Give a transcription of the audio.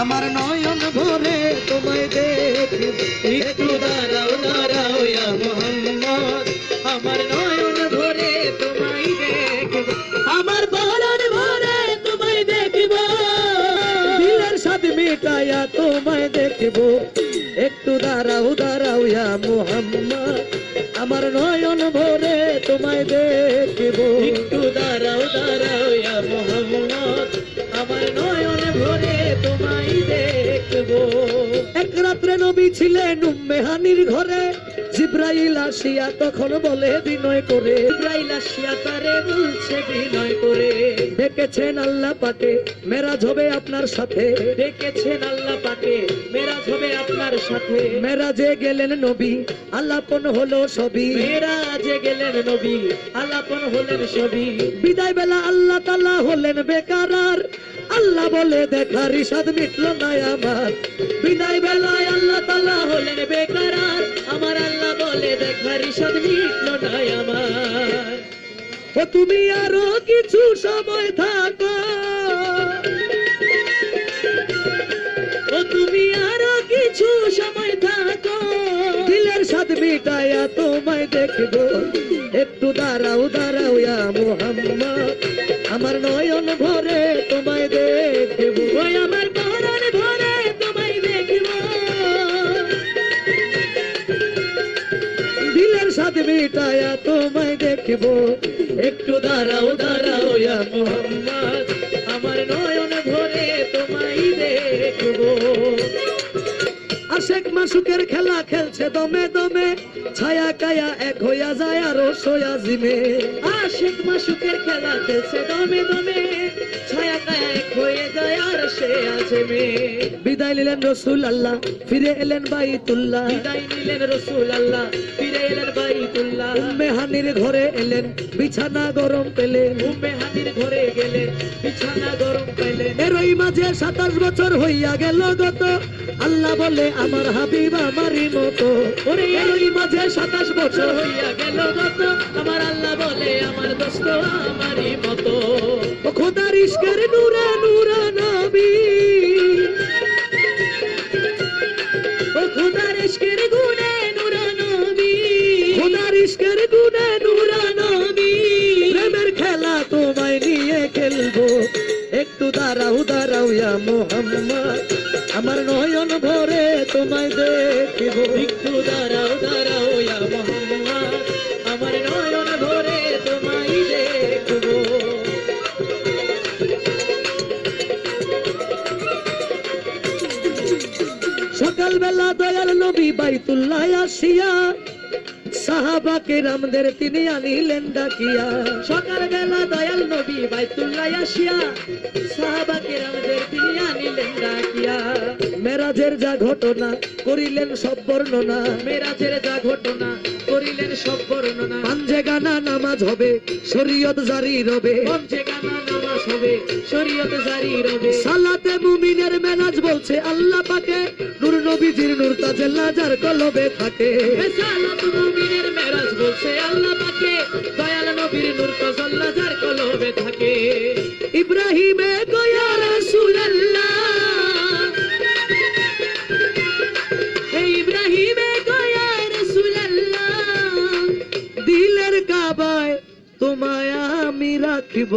আমার নয়ন ভরে তোমায় দেখিব। একটু দাঁড়াও দাঁড়াও ইয়া মুহাম্মদ, আমার নয়ন ভরে তোমায় দেখব, আমার পরাণ ভরে তোমায় দেখব, দিলের স্বাদ মিটাইয়া তোমায় দেখিব। একটু দাঁড়াও দাঁড়াও ইয়া মুহাম্মদ, আমার নয়ন ভরে তোমায় দেখিব। একটু দাঁড়াও দাঁড়াও ইয়া মুহাম্মদ, আমার নয়ন ভরে তোমায় দেখব। এক রাত্রে নবী ছিলেন উম্মে হানির ঘরে, জিব্রাইল আসিয়া তখন বলে বিনয় করে, ইব্রাহিম আসিয়া তারে বলছে বিনয় করে, ডেকেছেন আল্লাহ পাকে মেরাজ হবে আপনার সাথে। ডেকেছেন আল্লাহ পাকে মেরাজ হবে আপনার সাথে। মেরাজে গেলেন নবী আল্লাপন হলো সবই, মেরাজে গেলেন নবী আলাপন হলেন সবই। বিদায় বেলা আল্লাহ তাআলা হলেন বেকারার, আল্লাহ বলে দেখার ইসাদ মিটল না আমার। বিদায় বেলায় আল্লাহ তাআলা হলেন বেকারার, আমার আল্লাহ বলে দেখার ইসাদ মিটল না আমার। ও তুমি আরো কিছু সময় থাকো, ও তুমি আরো কিছু সময় থাকো, দিলের স্বাদ মিটাইয়া তোমায় দেখব। একটু দাঁড়াও দাঁড়াও ইয়া মুহাম্মদ, আমার নয়ন ভরে তোমায় দেখব। ওই আমার পরাণ ভরে তোমায় দেখব, দিলের স্বাদ মিটাইয়া তোমায় দেখব। একটু দাঁড়াও দাঁড়াও ইয়া মুহাম্মদ, আমার নয়ন ভরে তোমায় দেখব। আশেক মাসুকের খেলা খেলছে দমে দমে, ছায়া কায়া এক হইয়া যায় আর সোয়া জিমে। আশিক মাসুকের খেলা খেলছে দমে দমে, ছায়া কায়া এক হয়ে যায় আর সে আছে মেয়ে। বিদায় নিলেন রসুল আল্লাহ, ফিরে এলেন বাইতুল্লাহ। বিদায় নিলেন রসুল আল্লাহ, ফিরে এলেন বাইতুল্লাহ। উম্মে হানির ঘরে এলেন, বিছানা গরম পেলেন। উম্মে হানির ঘরে গেলে বিছানা গরম পেলেন। এরই মাঝে 27 বছর হইয়া গেল গত, আল্লাহ বলে আমার হাবিব আমারই মতো। ওরে এরই মাঝে 27 বছর হইয়া গেল গত, আমার আল্লাহ বলে আমার দোস্ত আমারই মতো। ও খোদার ইশকের নূরে নূরে নবী, ও খোদার ইশকের গুণে নূর নবী, খোদার ইশকের গুণে নূরে নবী। প্রেমের খেলা তোমায় নিয়ে খেলবো। একটু দাঁড়াও দাঁড়াও ইয়া মুহাম্মদ, আমার নয়ন ভরে তোমায় দেখিব। একটু দাঁড়াও দাঁড়াও ইয়া মুহাম্মদ, আমার নয়ন ভরে তোমায় দেখব। সকালবেলা দয়াল নবী বাইতুল্লাহ আসিয়া, সাহাবা কেরামদের তিনি আনিলেন ডাকিয়া। সকালবেলা দয়াল নবী বাইতুল্লাহ আসিয়া, সাহাবা কেরামদের তিনি আনিলেন ডাকিয়া। মেরাজের যা ঘটনা করিলেন সব বর্ণনা, মেরাজের যা ঘটনা করিলেন সব বর্ণনা। পাঞ্জে গানা নামাজ হবে শরীয়ত জারি রবে, পঞ্চে গানা নামাজ হবে শরীয়ত জারি রবে। সালাতে মুমিনের মেরাজ বলছে আল্লাহ পাকে, নূর নবীজির নূর তাজেল্লা যার কলবে থাকে। সালাত মুমিনের মেরাজ বলছে আল্লাহ পাকে, দয়াল নবীর নূর তাজাল্লা যার কলবে থাকে। ইব্রাহিমে গয়া রাসূলুল্লাহ, হে ইব্রাহিমে গয়া রাসূলুল্লাহ, দিলের কাবায় তোমায় আমি রাখিব।